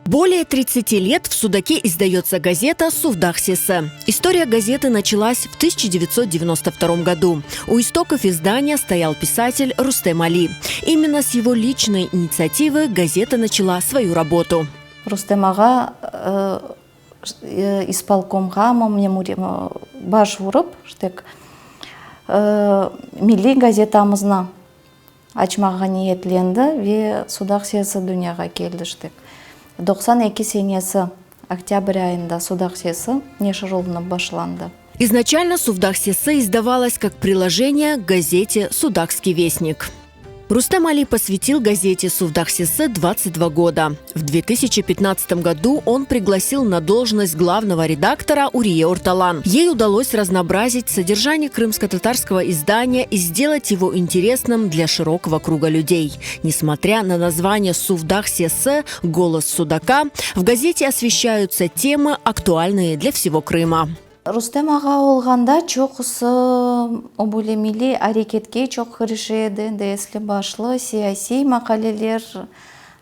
Более 30 лет в Судаке издается газета «Суфдах Сесі». История газеты началась в 1992 году. У истоков издания стоял писатель Рустем Али. Именно с его личной инициативы газета начала свою работу. Рустем аға исполкомға баш ұрып, милли газетамызны açmağa niyetlendi ve Суфдах Сесі dünyaya geldi. 92 senesi октябрь ayında Суфдах Сесі нешырылынып башланды. Изначально «Суфдах Сесі» издавалась как приложение к газете «Судакский вестник». Рустем Али посвятил газете «Суфдах Сесі» 22 года. В 2015 году он пригласил на должность главного редактора Урие Орталан. Ей удалось разнообразить содержание крымско-татарского издания и сделать его интересным для широкого круга людей. Несмотря на название «Суфдах Сесі» «Голос Судака», в газете освещаются темы, актуальные для всего Крыма. Рустем аға олғанда чоқысы обулемили әрекетке чоқ кірішеді, дәйіслі башлы сияси мақалелер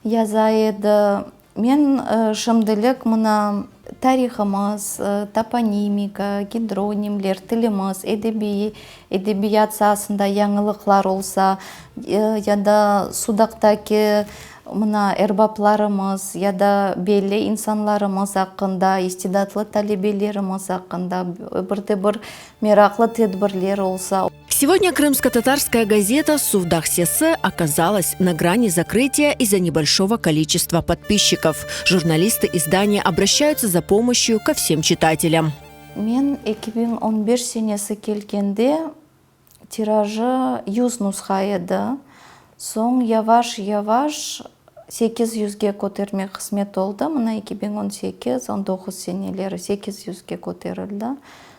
язайды. Мен шымдылық мұна тарихымыз, топонимика, гидронимлер, тіліміз, әдебият сасында яңылықлар олса, яда Судактаки мына эрбапларымыз, яда белі инсанларымыз ақында, истидатлы талебелеріміз ақында, бір мерақлы тедбірлер олса. Сегодня крымско-татарская газета «Суфдах Сесі» оказалась на грани закрытия из-за небольшого количества подписчиков. Журналисты издания обращаются за помощью ко всем читателям. Мен 2015 senesi келгенде тиражы 100 нусха еді. Соң яваш 800-ге көтерме қызмет олды. Мына 2018-19 сенелері 800-ге көтерілді.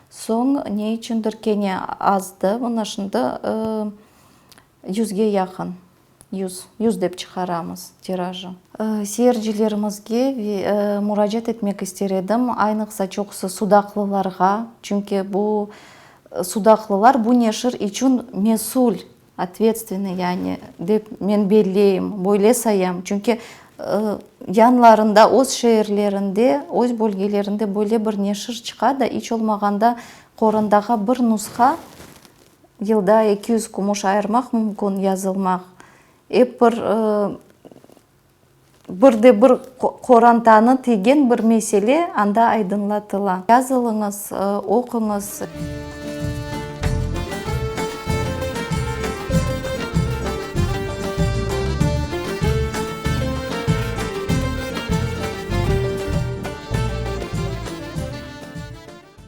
Соң не үшіндір кене азды. Бұны шынды 100-ге яқын. 100 деп шығарамыз тиражы. Сейержилерімізге мұражет етмек істередім. Айнықса чоқсы судақлыларға. Чүнке бұл судақлылар бұл нешір üçün месул. Ответственный, яғни деп мен беллейім, бойлесаям. Чүнке янларында, өз шейірлерінде, өз бөлгелерінде бөле бір нешір чықады. Ич олмағанда қорындағы бір нұсқа елда 200 күміш айырмақ мүмкін yazылмақ. Бір қорантаны теген бір меселе анда айдынлатыла. Yazылыңыз, оқыңыз.